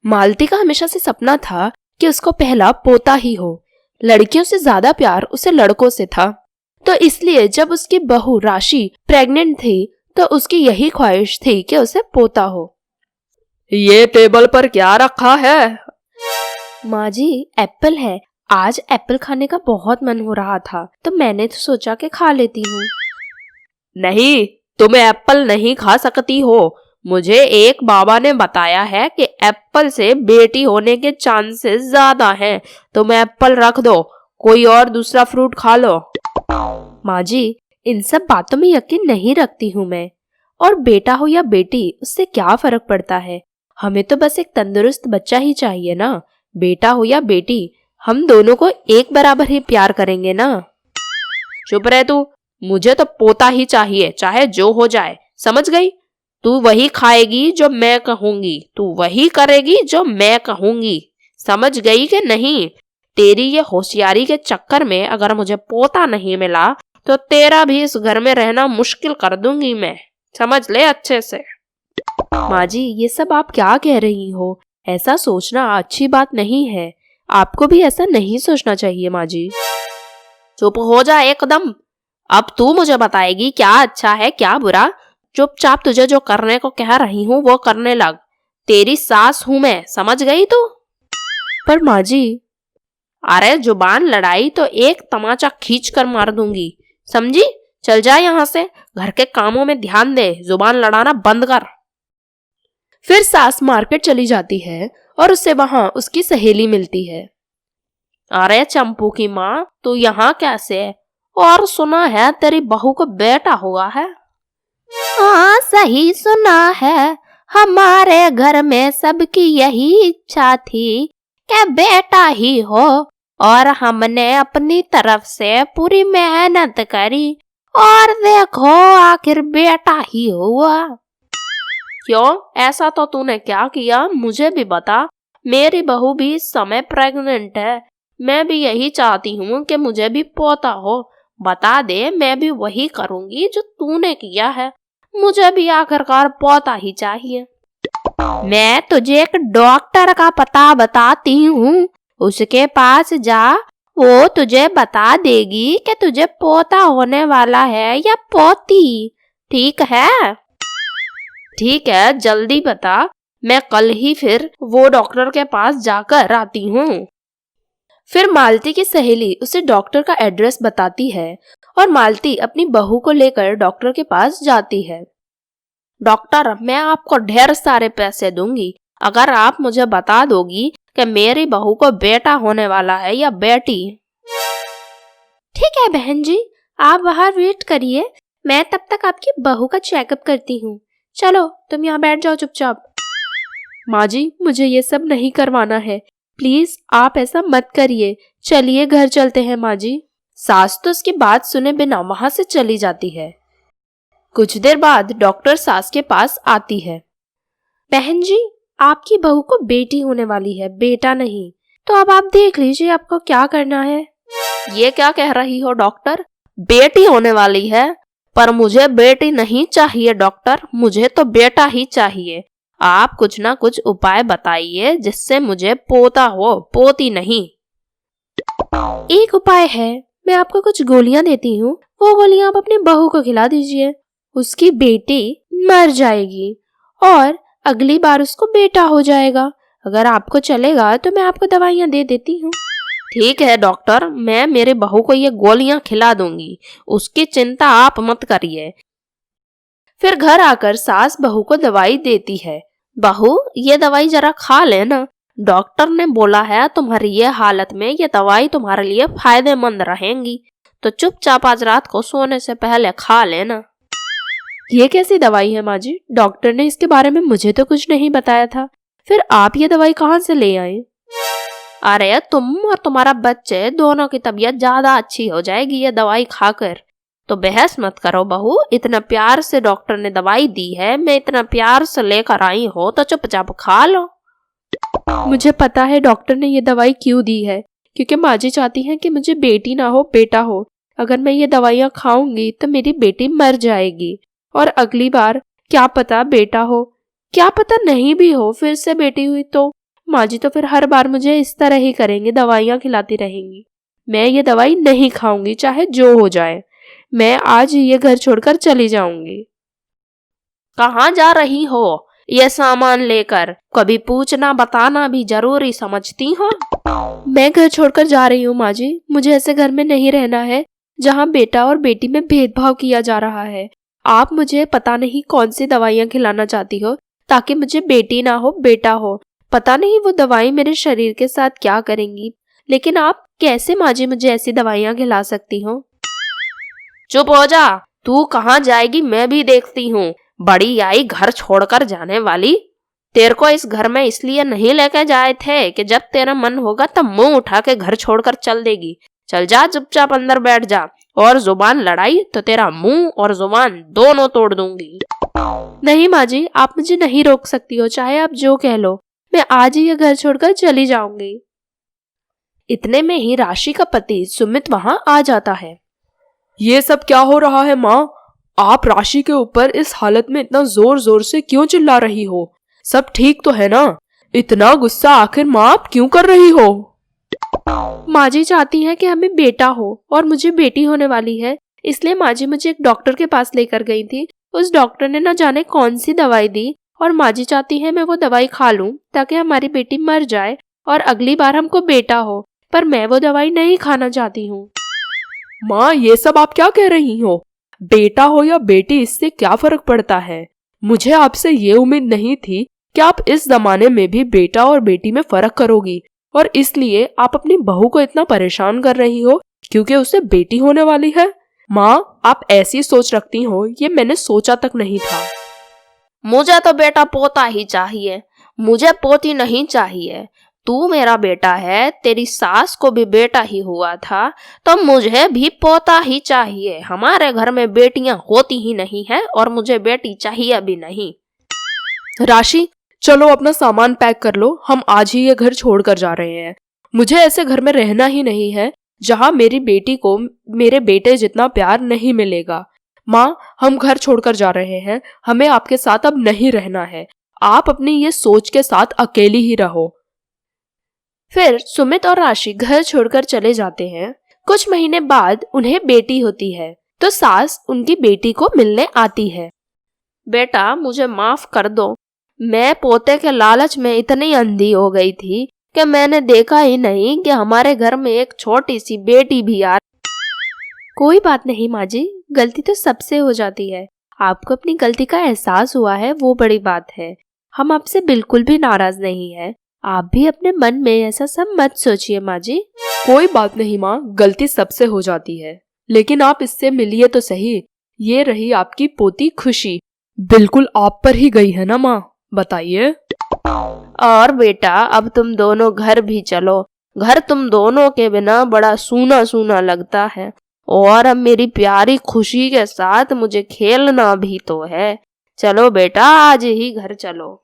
मालती का हमेशा से सपना था कि उसको पहला पोता ही हो। लड़कियों से ज्यादा प्यार उसे लड़कों से था, तो इसलिए जब उसकी बहू राशि प्रेग्नेंट थी तो उसकी यही ख्वाहिश थी कि उसे पोता हो। ये टेबल पर क्या रखा है? माँ जी, एप्पल है। आज एप्पल खाने का बहुत मन हो रहा था तो मैंने तो सोचा कि खा लेती हूँ। नहीं, तुम एप्पल नहीं खा सकती हो। मुझे एक बाबा ने बताया है कि एप्पल से बेटी होने के चांसेस ज्यादा हैं। तुम एप्पल रख दो, कोई और दूसरा फ्रूट खा लो। माँ जी, इन सब बातों में यकीन नहीं रखती हूँ मैं। और बेटा हो या बेटी, उससे क्या फर्क पड़ता है? हमें तो बस एक तंदुरुस्त बच्चा ही चाहिए ना। बेटा हो या बेटी, हम दोनों को एक बराबर ही प्यार करेंगे ना। चुप रह तू। मुझे तो पोता ही चाहिए, चाहे जो हो जाए, समझ गई? तू वही खाएगी जो मैं कहूंगी, तू वही करेगी जो मैं कहूंगी, समझ गई कि नहीं? तेरी ये होशियारी के चक्कर में अगर मुझे पोता नहीं मिला तो तेरा भी इस घर में रहना मुश्किल कर दूंगी मैं, समझ ले अच्छे से। माँ जी, ये सब आप क्या कह रही हो? ऐसा सोचना अच्छी बात नहीं है। आपको भी ऐसा नहीं सोचना चाहिए माँ जी। चुप हो जा एकदम। अब तू मुझे बताएगी क्या अच्छा है क्या बुरा। चुपचाप तुझे जो करने को कह रही हूँ वो करने लग। तेरी सास हूं मैं, समझ गई तू? पर माँ जी। अरे जुबान लड़ाई तो एक तमाचा खींच कर मार दूंगी, समझी? चल जा यहाँ से, घर के कामों में ध्यान दे, जुबान लड़ाना बंद कर। फिर सास मार्केट चली जाती है और उसे वहां उसकी सहेली मिलती है। अरे चंपू की माँ, तू यहाँ कैसे? और सुना है तेरी बहू को बेटा हुआ है। हाँ, सही सुना है। हमारे घर में सबकी यही इच्छा थी कि बेटा ही हो, और हमने अपनी तरफ से पूरी मेहनत करी और देखो आखिर बेटा ही हुआ। क्यों, ऐसा तो तूने क्या किया मुझे भी बता। मेरी बहू भी इस समय प्रेग्नेंट है। मैं भी यही चाहती हूँ कि मुझे भी पोता हो। बता दे, मैं भी वही करूँगी जो तूने किया है। मुझे भी आखिरकार पोता ही चाहिए। मैं तुझे एक डॉक्टर का पता बताती हूँ, उसके पास जा। वो तुझे बता देगी कि तुझे पोता होने वाला है या पोती। ठीक है? ठीक है, जल्दी बता। मैं कल ही फिर वो डॉक्टर के पास जाकर आती हूँ। फिर मालती की सहेली उसे डॉक्टर का एड्रेस बताती है और मालती अपनी बहू को लेकर डॉक्टर के पास जाती है। डॉक्टर, मैं आपको ढेर सारे पैसे दूंगी अगर आप मुझे बता दोगी कि मेरी बहू को बेटा होने वाला है या बेटी। ठीक है बहन जी, आप बाहर वेट करिए, मैं तब तक आपकी बहू का चेकअप करती हूँ। चलो तुम यहाँ बैठ जाओ चुपचाप। माँ जी, मुझे ये सब नहीं करवाना है, प्लीज आप ऐसा मत करिए। चलिए घर चलते हैं माँ जी। सास तो उसकी बात सुने बिना वहां से चली जाती है। कुछ देर बाद डॉक्टर सास के पास आती है। बहन जी, आपकी बहू को बेटी होने वाली है, बेटा नहीं। तो अब आप देख लीजिए आपको क्या करना है। ये क्या कह रही हो डॉक्टर? बेटी होने वाली है? पर मुझे बेटी नहीं चाहिए डॉक्टर, मुझे तो बेटा ही चाहिए। आप कुछ ना कुछ उपाय बताइए जिससे मुझे पोता हो, पोती नहीं। एक उपाय है, मैं आपको कुछ गोलियां देती हूँ, वो गोलियां आप अपनी बहू को खिला दीजिए। उसकी बेटी मर जाएगी और अगली बार उसको बेटा हो जाएगा। अगर आपको चलेगा तो मैं आपको दवाइयां दे देती हूँ। ठीक है डॉक्टर, मैं मेरे बहू को ये गोलियां खिला दूंगी, उसकी चिंता आप मत करिए। फिर घर आकर सास बहू को दवाई देती है। बहू, ये दवाई जरा खा लेना। डॉक्टर ने बोला है तुम्हारी ये हालत में ये दवाई तुम्हारे लिए फायदेमंद रहेंगी, तो चुपचाप आज रात को सोने से पहले खा लेना। ये कैसी दवाई है माँ जी? डॉक्टर ने इसके बारे में मुझे तो कुछ नहीं बताया था। फिर आप ये दवाई कहाँ से ले आए? अरे तुम और तुम्हारा बच्चे दोनों की तबीयत ज्यादा अच्छी हो जाएगी ये दवाई खाकर। तो बहस मत करो बहू, इतना प्यार से डॉक्टर ने दवाई दी है, मैं इतना प्यार से लेकर आई हो तो चुपचाप खा लो। मुझे पता है डॉक्टर ने ये दवाई क्यों दी है, क्योंकि माँ जी चाहती हैं कि मुझे बेटी ना हो बेटा हो। अगर मैं ये दवाइयाँ खाऊंगी तो मेरी बेटी मर जाएगी और अगली बार क्या पता बेटा हो, क्या पता नहीं भी हो, फिर से बेटी हुई तो माँ जी तो फिर हर बार मुझे इस तरह ही करेंगे, दवाइयाँ खिलाती रहेंगी। मैं ये दवाई नहीं खाऊंगी चाहे जो हो जाए। मैं आज ये घर छोड़कर चली जाऊंगी। कहाँ जा रही हो ये सामान लेकर? कभी पूछना बताना भी जरूरी समझती हो? मैं घर छोड़कर जा रही हूँ माँ जी। मुझे ऐसे घर में नहीं रहना है जहाँ बेटा और बेटी में भेदभाव किया जा रहा है। आप मुझे पता नहीं कौन सी दवाइयाँ खिलाना चाहती हो ताकि मुझे बेटी ना हो बेटा हो। पता नहीं वो दवाई मेरे शरीर के साथ क्या करेंगी, लेकिन आप कैसे माँ जी मुझे ऐसी दवाइयाँ खिला सकती हो? चुप हो जा। तू कहाँ जाएगी मैं भी देखती हूँ। बड़ी आई घर छोड़कर जाने वाली। तेरे को इस घर में इसलिए नहीं लेके जाए थे कि जब तेरा मन होगा तब मुंह उठा के घर छोड़कर चल देगी। चल जा, चुपचाप अंदर बैठ जा, और जुबान लड़ाई तो तेरा मुंह और जुबान दोनों तोड़ दूंगी। नहीं माँ जी, आप मुझे नहीं रोक सकती हो, चाहे आप जो कह लो। मैं आज ही ये घर छोड़कर चली जाऊंगी। इतने में ही राशि का पति सुमित वहां आ जाता है। ये सब क्या हो रहा है माँ? आप राशि के ऊपर इस हालत में इतना जोर जोर से क्यों चिल्ला रही हो? सब ठीक तो है ना? इतना गुस्सा आखिर माँ आप क्यों कर रही हो? माँ जी चाहती है कि हमें बेटा हो और मुझे बेटी होने वाली है, इसलिए माँ जी मुझे एक डॉक्टर के पास लेकर गई थी। उस डॉक्टर ने न जाने कौन सी दवाई दी और माँ जी चाहती है मैं वो दवाई खा लूं ताकि हमारी बेटी मर जाए और अगली बार हमको बेटा हो, पर मैं वो दवाई नहीं खाना चाहती हूँ। माँ ये सब आप क्या कह रही हो? बेटा हो या बेटी इससे क्या फर्क पड़ता है? मुझे आपसे ये उम्मीद नहीं थी कि आप इस जमाने में भी बेटा और बेटी में फर्क करोगी, और इसलिए आप अपनी बहू को इतना परेशान कर रही हो क्योंकि उसे बेटी होने वाली है। माँ आप ऐसी सोच रखती हो ये मैंने सोचा तक नहीं था। मुझे तो बेटा पोता ही चाहिए, मुझे पोती नहीं चाहिए। तू मेरा बेटा है, तेरी सास को भी बेटा ही हुआ था, तो मुझे भी पोता ही चाहिए। हमारे घर में बेटियां होती ही नहीं है और मुझे बेटी चाहिए भी नहीं। राशि चलो अपना सामान पैक कर लो, हम आज ही ये घर छोड़कर जा रहे हैं। मुझे ऐसे घर में रहना ही नहीं है जहाँ मेरी बेटी को मेरे बेटे जितना प्यार नहीं मिलेगा। माँ हम घर छोड़कर जा रहे हैं, हमें आपके साथ अब नहीं रहना है। आप अपनी ये सोच के साथ अकेली ही रहो। फिर सुमित और राशि घर छोड़कर चले जाते हैं। कुछ महीने बाद उन्हें बेटी होती है तो सास उनकी बेटी को मिलने आती है। बेटा मुझे माफ कर दो, मैं पोते के लालच में इतनी अंधी हो गई थी कि मैंने देखा ही नहीं कि हमारे घर में एक छोटी सी बेटी भी आ। कोई बात नहीं माँ जी, गलती तो सबसे हो जाती है। आपको अपनी गलती का एहसास हुआ है वो बड़ी बात है। हम आपसे बिल्कुल भी नाराज नहीं है। आप भी अपने मन में ऐसा सब मत सोचिए माँ जी। कोई बात नहीं माँ, गलती सबसे हो जाती है, लेकिन आप इससे मिलिए तो सही। ये रही आपकी पोती खुशी, बिल्कुल आप पर ही गई है ना माँ, बताइए। और बेटा अब तुम दोनों घर भी चलो। घर तुम दोनों के बिना बड़ा सूना सूना लगता है, और अब मेरी प्यारी खुशी के साथ मुझे खेलना भी तो है। चलो बेटा आज ही घर चलो।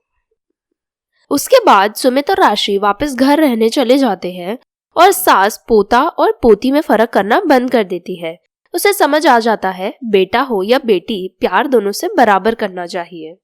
उसके बाद सुमित और राशि वापस घर रहने चले जाते हैं और सास पोता और पोती में फर्क करना बंद कर देती है। उसे समझ आ जाता है बेटा हो या बेटी प्यार दोनों से बराबर करना चाहिए।